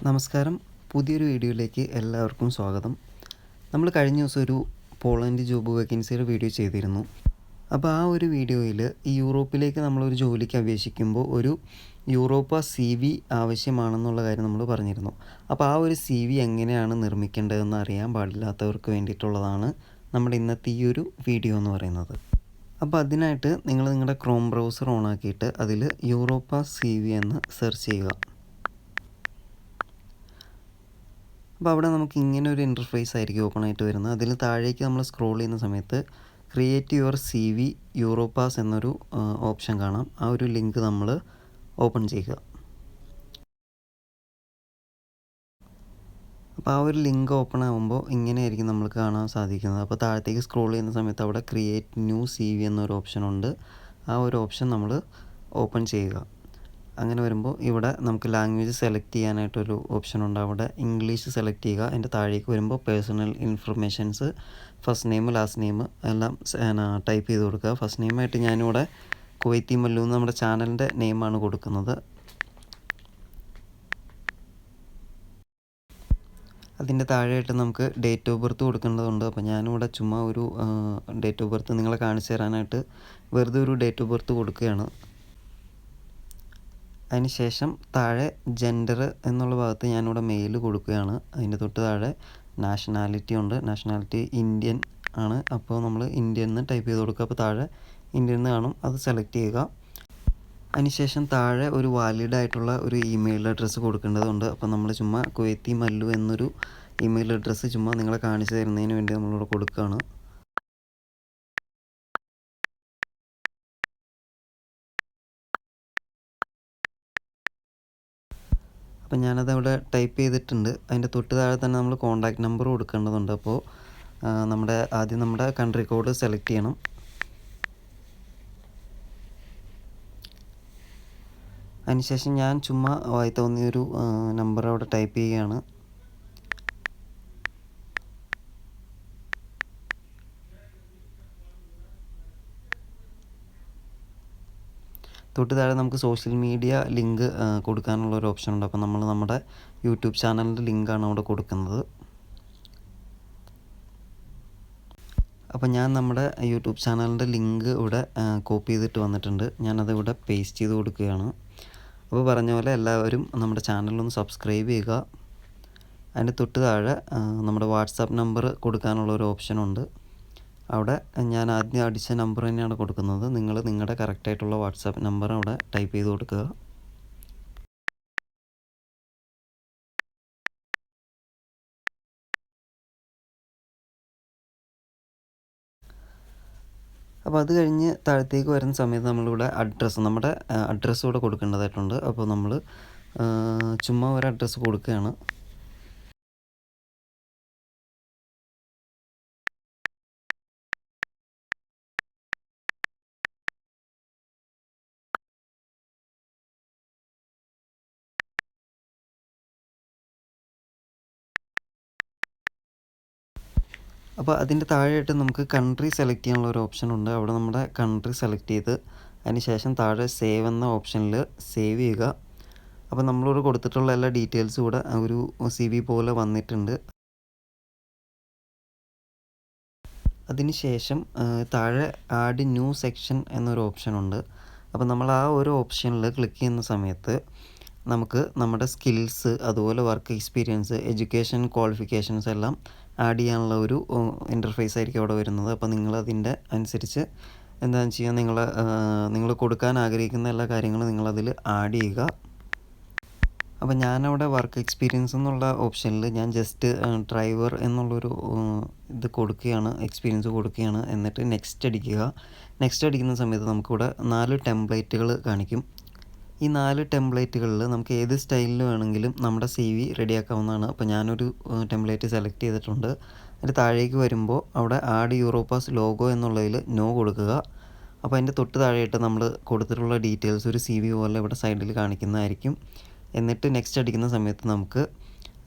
നമസ്കാരം. പുതിയൊരു വീഡിയോയിലേക്ക് എല്ലാവർക്കും സ്വാഗതം. നമ്മൾ കഴിഞ്ഞ ദിവസം ഒരു പോളണ്ട് ജോബ് വേക്കൻസിയുടെ വീഡിയോ ചെയ്തിരുന്നു. അപ്പോൾ ആ ഒരു വീഡിയോയിൽ ഈ യൂറോപ്പിലേക്ക് നമ്മളൊരു ജോലിക്ക് അപേക്ഷിക്കുമ്പോൾ ഒരു യൂറോപ്പാസ് CV ആവശ്യമാണെന്നുള്ള കാര്യം നമ്മൾ പറഞ്ഞിരുന്നു. അപ്പോൾ ആ ഒരു CV എങ്ങനെയാണ് നിർമ്മിക്കേണ്ടതെന്ന് അറിയാൻ പാടില്ലാത്തവർക്ക് വേണ്ടിയിട്ടുള്ളതാണ് നമ്മുടെ ഇന്നത്തെ ഈ ഒരു വീഡിയോ എന്ന് പറയുന്നത്. അപ്പോൾ അതിനായിട്ട് നിങ്ങൾ നിങ്ങളുടെ ക്രോം ബ്രൗസർ ഓണാക്കിയിട്ട് അതിൽ യൂറോപ്പാസ് CV എന്ന് സെർച്ച് ചെയ്യുക. അപ്പോൾ അവിടെ നമുക്ക് ഇങ്ങനെ ഒരു ഇൻ്റർഫേസ് ആയിരിക്കും ഓപ്പൺ ആയിട്ട് വരുന്നത്. അതിൽ താഴേക്ക് നമ്മൾ സ്ക്രോൾ ചെയ്യുന്ന സമയത്ത് ക്രിയേറ്റ് യുവർ CV യൂറോപ്പാസ് എന്നൊരു ഓപ്ഷൻ കാണാം. ആ ഒരു ലിങ്ക് നമ്മൾ ഓപ്പൺ ചെയ്യുക. അപ്പോൾ ആ ഒരു ലിങ്ക് ഓപ്പൺ ആകുമ്പോൾ ഇങ്ങനെയായിരിക്കും നമുക്ക് കാണാൻ സാധിക്കുന്നത്. അപ്പോൾ താഴത്തേക്ക് സ്ക്രോൾ ചെയ്യുന്ന സമയത്ത് അവിടെ ക്രിയേറ്റ് ന്യൂ CV എന്നൊരു ഓപ്ഷൻ ഉണ്ട്. ആ ഒരു ഓപ്ഷൻ നമ്മൾ ഓപ്പൺ ചെയ്യുക. അങ്ങനെ വരുമ്പോൾ ഇവിടെ നമുക്ക് ലാംഗ്വേജ് സെലക്ട് ചെയ്യാനായിട്ടൊരു ഓപ്ഷൻ ഉണ്ട്. അവിടെ ഇംഗ്ലീഷ് സെലക്ട് ചെയ്യുക. അതിൻ്റെ താഴേക്ക് വരുമ്പോൾ personal informations, first name, last name എല്ലാം ടൈപ്പ് ചെയ്ത് കൊടുക്കുക. ഫസ്റ്റ് നെയിമായിട്ട് ഞാനിവിടെ കുവൈത്തി മല്ലു എന്ന് നമ്മുടെ ചാനലിൻ്റെ നെയിമാണ് കൊടുക്കുന്നത്. അതിൻ്റെ താഴെയായിട്ട് നമുക്ക് ഡേറ്റ് ഓഫ് ബർത്ത് കൊടുക്കേണ്ടതുണ്ട്. അപ്പോൾ ഞാനിവിടെ ചുമ്മാ ഒരു ഡേറ്റ് ഓഫ് ബർത്ത് നിങ്ങളെ കാണിച്ചു തരാനായിട്ട് വെറുതെ ഒരു ഡേറ്റ് ഓഫ് ബർത്ത് കൊടുക്കുകയാണ്. അതിന് ശേഷം താഴെ ജെൻഡർ എന്നുള്ള ഭാഗത്ത് ഞാനിവിടെ മെയിൽ കൊടുക്കുകയാണ്. അതിൻ്റെ തൊട്ട് താഴെ നാഷണാലിറ്റി ഉണ്ട്. നാഷണാലിറ്റി ഇന്ത്യൻ ആണ്. അപ്പോൾ നമ്മൾ ഇന്ത്യൻ എന്ന് ടൈപ്പ് ചെയ്ത് കൊടുക്കുക. അപ്പോൾ താഴെ ഇന്ത്യൻ എന്ന് കാണും, അത് സെലക്ട് ചെയ്യുക. അതിനുശേഷം താഴെ ഒരു വാലിഡ് ആയിട്ടുള്ള ഒരു ഇമെയിൽ അഡ്രസ്സ് കൊടുക്കേണ്ടതുണ്ട്. അപ്പോൾ നമ്മൾ ചുമ്മാ കുവൈത്തി മല്ലു എന്നൊരു ഇമെയിൽ അഡ്രസ്സ് ചുമ്മാ നിങ്ങളെ കാണിച്ചു തരുന്നതിന് വേണ്ടി നമ്മളിവിടെ കൊടുക്കുകയാണ്. അപ്പോൾ ഞാനത് അവിടെ ടൈപ്പ് ചെയ്തിട്ടുണ്ട്. അതിൻ്റെ തൊട്ട് താഴെ തന്നെ നമ്മൾ കോൺടാക്റ്റ് നമ്പർ കൊടുക്കേണ്ടതുണ്ട്. അപ്പോൾ ആദ്യം നമ്മുടെ കൺട്രി കോഡ് സെലക്ട് ചെയ്യണം. അതിനുശേഷം ഞാൻ ചുമ്മാ വായി തോന്നിയൊരു നമ്പർ അവിടെ ടൈപ്പ് ചെയ്യുകയാണ്. തൊട്ട് താഴെ നമുക്ക് സോഷ്യൽ മീഡിയ ലിങ്ക് കൊടുക്കാനുള്ള ഒരു ഓപ്ഷൻ ഉണ്ട്. അപ്പോൾ നമ്മൾ നമ്മുടെ യൂട്യൂബ് ചാനലിൻ്റെ ലിങ്കാണ് അവിടെ കൊടുക്കുന്നത്. അപ്പോൾ ഞാൻ നമ്മുടെ യൂട്യൂബ് ചാനലിൻ്റെ ലിങ്ക് ഇവിടെ കോപ്പി ചെയ്തിട്ട് വന്നിട്ടുണ്ട്. ഞാനത് ഇവിടെ പേസ്റ്റ് ചെയ്ത് കൊടുക്കുകയാണ്. അപ്പോൾ പറഞ്ഞ പോലെ എല്ലാവരും നമ്മുടെ ചാനലൊന്ന് സബ്സ്ക്രൈബ് ചെയ്യുക. അതിൻ്റെ തൊട്ട് താഴെ നമ്മുടെ വാട്സാപ്പ് നമ്പർ കൊടുക്കാനുള്ള ഒരു ഓപ്ഷനുണ്ട്. അവിടെ ഞാൻ ആദ്യം അടിച്ച നമ്പർ തന്നെയാണ് കൊടുക്കുന്നത്. നിങ്ങൾ നിങ്ങളുടെ കറക്റ്റായിട്ടുള്ള വാട്സാപ്പ് നമ്പർ അവിടെ ടൈപ്പ് ചെയ്ത് കൊടുക്കുക. അപ്പോൾ അത് കഴിഞ്ഞ് താഴത്തേക്ക് വരുന്ന സമയത്ത് നമ്മളിവിടെ നമ്മുടെ അഡ്രസ്സ് ഇവിടെ കൊടുക്കേണ്ടതായിട്ടുണ്ട്. അപ്പോൾ നമ്മൾ ചുമ്മാ ഒരു അഡ്രസ്സ് കൊടുക്കുകയാണ്. അപ്പോൾ അതിൻ്റെ താഴെയായിട്ട് നമുക്ക് കൺട്രി സെലക്ട് ചെയ്യാനുള്ള ഒരു ഓപ്ഷൻ ഉണ്ട്. അവിടെ നമ്മുടെ കൺട്രി സെലക്ട് ചെയ്ത് അതിന് ശേഷം താഴെ സേവ് എന്ന ഓപ്ഷനിൽ സേവ് ചെയ്യുക. അപ്പോൾ നമ്മളിവിടെ കൊടുത്തിട്ടുള്ള എല്ലാ ഡീറ്റെയിൽസും ഇവിടെ ഒരു CV പോലെ വന്നിട്ടുണ്ട്. അതിന് ശേഷം താഴെ ആഡ് ന്യൂ സെക്ഷൻ എന്നൊരു ഓപ്ഷനുണ്ട്. അപ്പോൾ നമ്മൾ ആ ഒരു ഓപ്ഷനിൽ ക്ലിക്ക് ചെയ്യുന്ന സമയത്ത് നമുക്ക് നമ്മുടെ സ്കിൽസ്, അതുപോലെ വർക്ക് എക്സ്പീരിയൻസ്, എഡ്യൂക്കേഷൻ ക്വാളിഫിക്കേഷൻസ് എല്ലാം ആഡ് ചെയ്യാനുള്ള ഒരു ഇൻ്റർഫേസ് ആയിരിക്കും അവിടെ വരുന്നത്. അപ്പോൾ നിങ്ങളതിൻ്റെ അനുസരിച്ച് എന്താണെന്ന് വെച്ച് കഴിഞ്ഞാൽ നിങ്ങൾ കൊടുക്കാൻ ആഗ്രഹിക്കുന്ന എല്ലാ കാര്യങ്ങളും നിങ്ങളതിൽ ആഡ് ചെയ്യുക. അപ്പോൾ ഞാനവിടെ വർക്ക് എക്സ്പീരിയൻസ് എന്നുള്ള ഓപ്ഷനിൽ ഞാൻ ജസ്റ്റ് ഡ്രൈവർ എന്നുള്ളൊരു ഇത് കൊടുക്കുകയാണ്, എക്സ്പീരിയൻസ് കൊടുക്കുകയാണ്. എന്നിട്ട് നെക്സ്റ്റ് അടിക്കുക. നെക്സ്റ്റ് അടിക്കുന്ന സമയത്ത് നമുക്കിവിടെ 4 ടെംപ്ലേറ്റുകൾ കാണിക്കും. ഈ 4 ടെംപ്ലേറ്റുകളിൽ നമുക്ക് ഏത് സ്റ്റൈലിൽ വേണമെങ്കിലും നമ്മുടെ CV റെഡിയാക്കാവുന്നതാണ്. അപ്പോൾ ഞാനൊരു ടെംപ്ലേറ്റ് സെലക്ട് ചെയ്തിട്ടുണ്ട്. അതിൻ്റെ താഴേക്ക് വരുമ്പോൾ അവിടെ ആഡ് യൂറോപ്പാസ് ലോഗോ എന്നുള്ളതിൽ നോ കൊടുക്കുക. അപ്പോൾ അതിൻ്റെ തൊട്ട് താഴെയായിട്ട് നമ്മൾ കൊടുത്തിട്ടുള്ള ഡീറ്റെയിൽസ് ഒരു CV പോലെ ഇവിടെ സൈഡിൽ കാണിക്കുന്നതായിരിക്കും. എന്നിട്ട് നെക്സ്റ്റ് അടിക്കുന്ന സമയത്ത് നമുക്ക്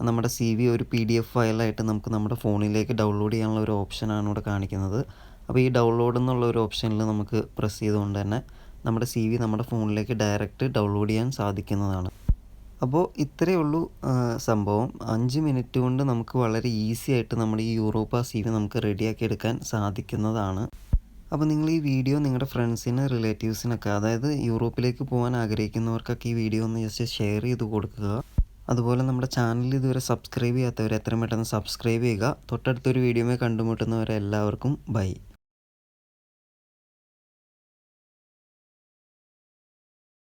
നമ്മുടെ CV ഒരു PDF ഫയലായിട്ട് നമുക്ക് നമ്മുടെ ഫോണിലേക്ക് ഡൗൺലോഡ് ചെയ്യാനുള്ള ഒരു ഓപ്ഷനാണ് ഇവിടെ കാണിക്കുന്നത്. അപ്പോൾ ഈ ഡൗൺലോഡ് എന്നുള്ള ഒരു ഓപ്ഷനിൽ നമുക്ക് പ്രസ് ചെയ്തുകൊണ്ട് തന്നെ നമ്മുടെ CV നമ്മുടെ ഫോണിലേക്ക് ഡയറക്റ്റ് ഡൗൺലോഡ് ചെയ്യാൻ സാധിക്കുന്നതാണ്. അപ്പോൾ ഇത്രയേ ഉള്ളൂ സംഭവം. 5 മിനിറ്റ് കൊണ്ട് നമുക്ക് വളരെ ഈസി ആയിട്ട് നമ്മുടെ ഈ യൂറോപ്പാസ് CV നമുക്ക് റെഡിയാക്കി എടുക്കാൻ സാധിക്കുന്നതാണ്. അപ്പോൾ നിങ്ങൾ ഈ വീഡിയോ നിങ്ങളുടെ ഫ്രണ്ട്സിന്, റിലേറ്റീവ്സിനൊക്കെ, അതായത് യൂറോപ്പിലേക്ക് പോകാൻ ആഗ്രഹിക്കുന്നവർക്കൊക്കെ ഈ വീഡിയോ ഒന്ന് ജസ്റ്റ് ഷെയർ ചെയ്ത് കൊടുക്കുക. അതുപോലെ നമ്മുടെ ചാനൽ ഇതുവരെ സബ്സ്ക്രൈബ് ചെയ്യാത്തവർ എത്രയും പെട്ടെന്ന് സബ്സ്ക്രൈബ് ചെയ്യുക. തൊട്ടടുത്തൊരു വീഡിയോയിൽ കണ്ടുമുട്ടുന്നവരെ എല്ലാവർക്കും ബൈ.